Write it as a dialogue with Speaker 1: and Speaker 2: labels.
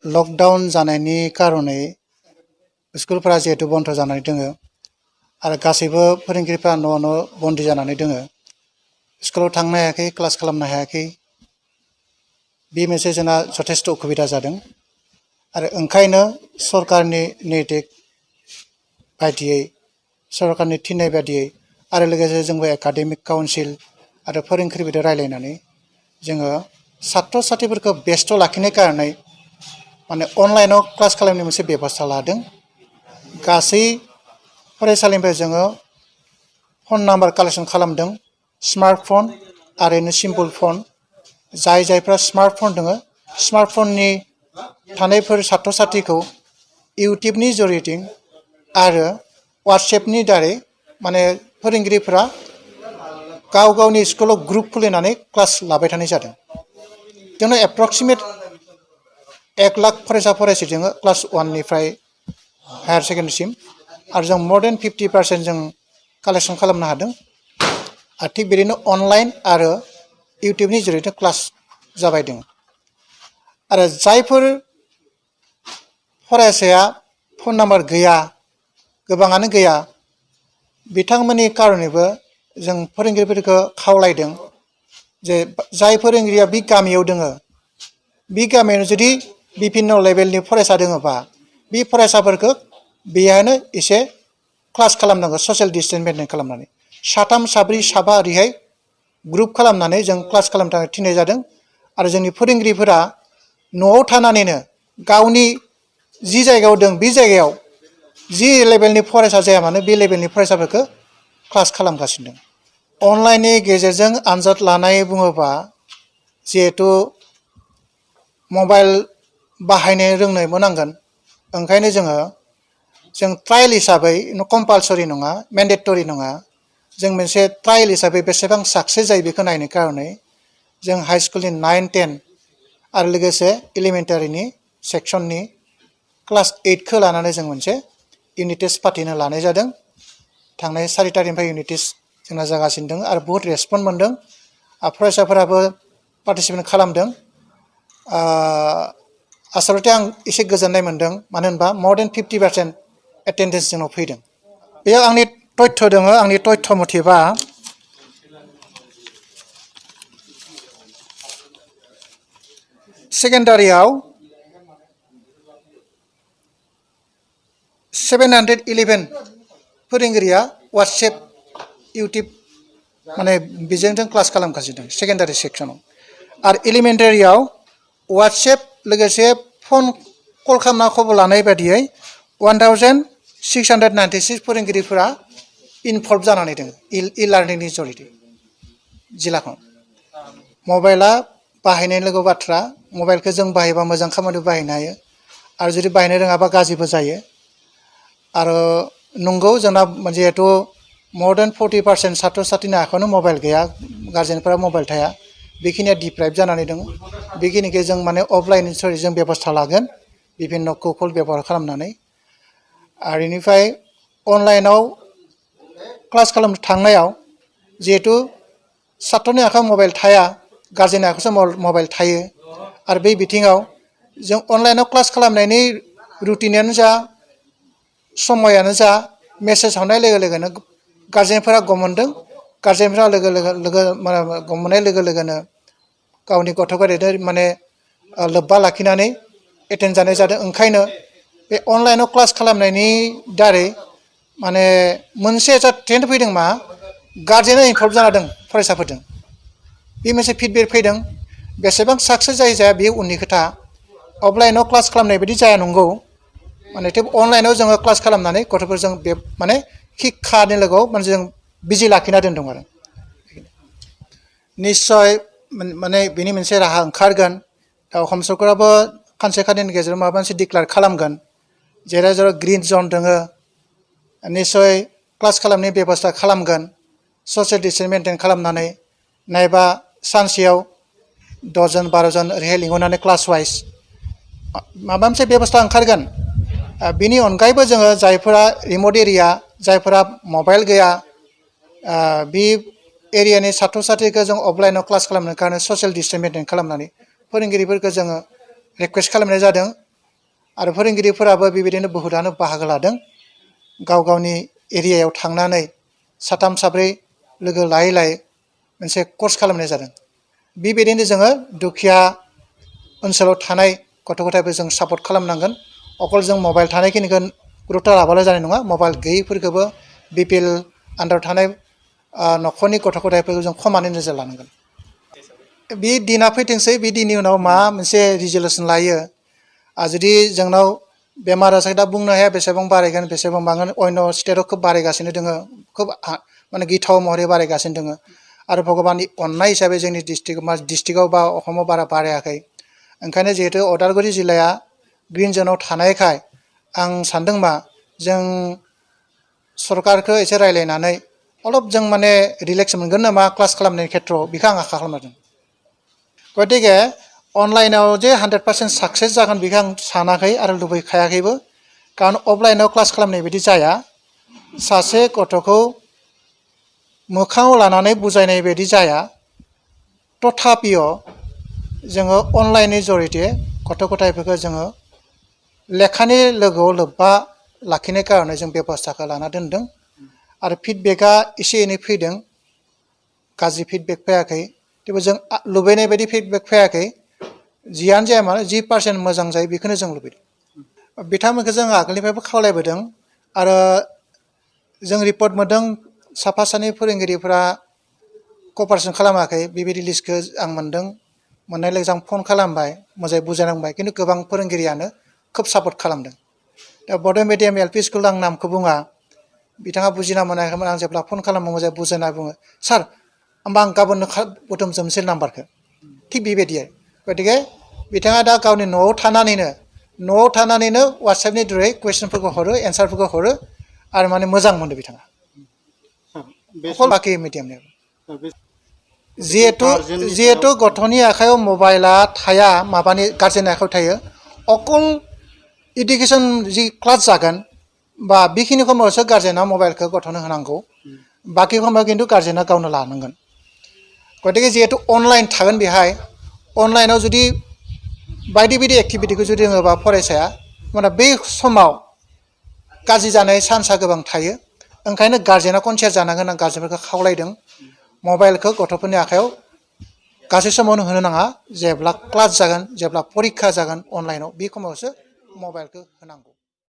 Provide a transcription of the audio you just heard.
Speaker 1: lockdown जानायनि कारणे स्कुलफोरा जिहेतु बन्द जानानै दोङो आरो गासैबो फोरोंगिरिफ्रा न' बन्दी जानानै दोङो स्कुलाव थांनो हायाखै क्लास खालामनो हायाखै बे मोनसे जोंना जथेस्थ' उसुबिदा जादों आरो ओंखायनो सरकारनि निर्देश बायदियै सरकारनि थिननाय बायदियै आरो लोगोसे जोंबो एकाडेमिक काउन्सिल आरो फोरोंगिरिफोरजों रायलायनानै जोङो सात्र साथ्रिफोरखौ बेस्थ' लाखिनाय कारणे माने अनलाइनाव क्लास खालामनाय मोनसे बेबस्था लादों गासै फरायसालिनिफ्राय जोङो फन नाम्बार कालेक्सन खालामदों स्मार्टफन आरो सिम्पल फन जायफ्रा स्मार्टफन दङ स्मार्टफननि थानायफोर सात्र साथ्रिखौ इउटुबनि जरियते आरो वाट्सएपनि दारै माने फोरोंगिरिफोरा गाव गावनि स्कुलाव ग्रुप खुलिनानै क्लास लाबाय थानाय जादों जोंनो एप्रक्सिमेट 1 लाख फरायसा फरायसि जोङो क्लास 1 निफ्राय हायार सेकेन्डारिसिम आरो जों more than 50% जों कालेक्सन खालामनो हादों आरो थिग बिदिनो अनलाइन आरो इउटुबनि जरियते क्लास जाबाय दङ आरो जायफोर फरायसाया फन नाम्बार गैया गोबाङानो गैया बिथांमोननि कारनेबो जों फोरोंगिरिफोरखौ खावलायदों जे जाय फोरोंगिरिया बे गामियाव दोङो बे गामियाव जुदि बिभिन्न लेभेलनि फरायसा दोङोबा बे फरायसाफोरखौ बेयावनो एसे क्लास खालामनांगौ ससियेल डिस्टेन्स मेनटेन खालामनानै साथाम साब्रै साबा ओरैहाय ग्रुप खालामनानै जों क्लास खालामनो थाखाय थिननाय जादों आरो जोंनि फोरोंगिरिफोरा न'आव थानानैनो गावनि जि जायगायाव दं बे जायगायाव जि लेभेलनि फरायसा जाया मानो बे लेभेलनि फरायसाफोरखौ क्लास खालामगासिनो दं अनलाइननि गेजेरजों आनजाद लानाय बुङोबा जिहेतु मबाइल बाहायनो रोंनोबो नांगोन ओंखायनो जों ट्रायल हिसाबै कम्पालसरि नङा मेन्डेटरि नङा जों मोनसे ट्रायल हिसाबै बेसेबां साक्सेस जायो बेखौ नायनो कारणे जों हाई स्कुलनि 9, 10 आरो लोगोसे एलिमेन्टारिनि सेक्सननि क्लास 8 खौ लानानै जों मोनसे इउनिट टेस्ट फाथिनो लानाय जादों थांनाय 4 तारिखनिफ्राय इउनिट टेस्ट जोंना जागासिनो दं आरो बहुत रेसपन्स मोनदों फरायसाफोराबो पार्टिसिपेट खालामदों आसलते आं एसे गोजोननाय मोनदों मानो होनबा more than 50% एटेन्डेन्स जोंनाव फैदों बेयाव आंनि तथ्य दङ आंनि तथ्य मथेबा सेकेन्डारियाव 711 फोरोंगिरिया वाट्सएप इउटुब माने बेजों क्लास खालामगासिनो दं सेकेन्डारि सेक्सनाव आरो एलिमेन्टारियाव वाट्सएप लोगोसे फन कल खालामना खबर लानाय बायदियै 1696 फोरोंगिरिफोरा इनभल्भ जानानै दङ इ लार्निंनि जरियते जिल्लाखौ मबाइला बाहायनाय लोगो बाथ्रा मबाइलखौ जों बाहायबा मोजां खामानियाव बाहायनो हायो आरो जुदि बाहायनो रोङाबा गाज्रिबो जायो आरो नंगौ जोंना जिहेतु more than 40% सात्र साथ्रिनि आखायावनो मबाइल गैया गार्जेनफोरा मबाइल थाया बेखिनिया डिप्राइभ जानानै दङ बेखिनिखौ जों माने अफलाइन जों बेबस्था लागोन बिभिन्न कौशल बेबहार खालामनानै आरो बेनिफ्राय अनलाइनाव क्लास खालामनो थांनायाव जिहेतु सात्रनि आखायाव मबाइल थाया गार्जेननि आखायावसो मबाइल थायो आरो बे बिथिङाव जों अनलाइनाव क्लास खालामनायनि रुटिनानो जा समायानो जा मेसेज हरनाय लोगो लोगोनो गार्जेनफोरा गम मोनदों गार्जेनफोरा गम मोननाय लोगो लोगोनो गावनि गथ'फोरजों माने लोब्बा लाखिनानै एटेन्ड जानाय जादों ओंखायनो बे अनलाइनाव क्लास खालामनायनि दारै माने मोनसे ट्रेन्ड फैदों मा गार्जेना इनभल्भ जाना दं फरायसाफोरजों बे मोनसे फिडबेक फैदों बेसेबां साक्सेस जाया बे उननि खोथा अफलाइनाव क्लास खालामनाय बायदि जाया नंगौ माने थेवबो अनलाइनाव जोङो क्लास खालामनानै गथ'फोरजों बे माने शिक्षानि लोगोआव माने जों बिजि लाखिना दोनदों आरो निश्चय माने बेनि मोनसे राहा ओंखारगोन दा अखम सरकाराबो खानसे खाननैनि गेजेराव माबा मोनसे डिक्लेयार खालामगोन जेराव जेराव ग्रिन जन दङ निश्चय क्लास खालामनायनि बेबस्था खालामगोन ससियेल डिस्टेन्स मेनटेन खालामनानै नायबा सानसेयाव 10 जन 12 जन ओरैहाय लिंहरनानै क्लास वाइज माबा मोनसे बेबस्था ओंखारगोन बिनि अनगायैबो जोङो जायफोरा रिमट एरिया जायफोरा मबाइल गैया बे एरियानि सात्र साथ्रिखौ जों अफलाइनाव क्लास खालामनो कारणे ससियेल डिस्टेन्स मेनटेन खालामनानै फोरोंगिरिफोरखौ जोङो रिकुवेस्ट खालामनाय जादों आरो फोरोंगिरिफोराबो बेबायदिनो बहुतानो बाहागो लादों गाव गावनि एरियायाव थांनानै साथाम साब्रै लोगो लायै लायै मोनसे कर्स खालामनाय जादों बेबायदिनो जोङो दुखिया ओनसोलाव थानाय गथ' गथायफोर जों सापर्ट खालामनांगोन अकल जों मबाइल थानायखिनिखौ गुरुत्त' लाबाल' जानाय नङा मबाइल गैयैफोरखौबो बिपिएल आन्दाराव थानाय न'खरनि गथ' गथायफोरखौ जों खमानै नोजोर लानांगोन बे दिना फैथोंसै बे दिननि उनाव मा मोनसे रिजलिउसन लायो जुदि जोंनाव बेमार आजार दा बुंनो हाया बेसेबां बारायगोन बेसेबां बांगोन अन्य स्टेटआव खोब बारायगासिनो दङ खोब माने गिथाव महरै बारायगासिनो दङ आरो भगबाननि अननाय हिसाबै जोंनि डिस्ट्रिक्टआव बा अखमाव बारा बारायाखै ओंखायनो जिहेतु उदालगुरि जिल्लाया ग्रिन जनआव थानायखाय आं सानदों मा जों सरकारखौ एसे रायज्लायनानै अलप जों माने रिलेक्स मोनगोन नामा क्लास खालामनायनि खेथ्रआव बेखौ आं आसा खालामदों गतिके अनलाइनाव जे 100% साक्सेस जागोन बेखौ आं सानाखै आरो लुबैखायाखैबो खारन अफलाइनाव क्लास खालामनाय बायदि जाया सासे गथ'खौ मोखाङाव लानानै बुजायनाय बायदि जाया तथापिय जोङो अनलाइननि जरिये गथ' गथायफोरखौ जोङो लेखानि लोगोआव लोब्बा लाखिनाय कारणे जों बेबस्थाखौ लाना दोनदों आरो फिडबेकआ एसे एनै फैदों गाज्रि फिडबेक फैयाखै थेवबो जों लुबैनाय बायदि फिडबेक फैयाखै जियानो जाया मानो 10% मोजां जायो बेखौनो जों लुबैदों बिथांमोनखौ जों आगोलनिफ्रायबो खावलायबोदों आरो जों रिपर्ट मोनदों साफा सानै फोरोंगिरिफोरा कपारेसन खालामाखै बेबायदि लिस्टखौ आं मोनदों मोननाय लोगो आं फन खालामबाय मोजाङै बुजायनांबाय खिन्थु गोबां फोरोंगिरियानो खोब सापर्ट खालामदों दा बड' मिडियाम एलपि स्कुल आं नामखौ बुङा बिथाङा बुजिना मोनाखैमोन आं जेब्ला फन खालामो मोजाङै बुजायना बुङो सार होमबा आं गाबोननो बुथुमजोबनोसै नाम्बारखौ थिग बेबायदि गतिके बिथाङा दा गावनि न'आव थानानैनो वाट्सएपनि थ्रुयै कुइसनफोरखौ हरो एन्सारफोरखौ हरो आरो माने मोजां मोनो बिथाङा अकल बाखि मिडियामनि जिहेतु गथ'नि आखायाव मबाइला थाया माबानि गार्जेननि आखायाव थायो अकल इडुकेसन जि क्लास जागोन बा बेखिनि समावसो गार्जेना मबाइलखौ गथ'नो होनांगौ बाखि समाव खिन्थु गार्जेना गावनो लानांगोन गतिके जिहेतु अनलाइन थागोन बेहाय अनलाइनाव जुदि बायदि बायदि एक्टिभिटिखौ जुदि रोङोबा फरायसाया माने बे समाव गाज्रि जानाय चान्सआ गोबां थायो ओंखायनो गार्जेना कनसियास जानांगोन आं गार्जेनफोरखौ खावलायदों मबाइलखौ गथ'फोरनि आखायाव गासै समावनो होनो नाङा जेब्ला क्लास जागोन जेब्ला परिक्षा जागोन अनलाइनाव बे समावसो मबाइलखौ होनांगौ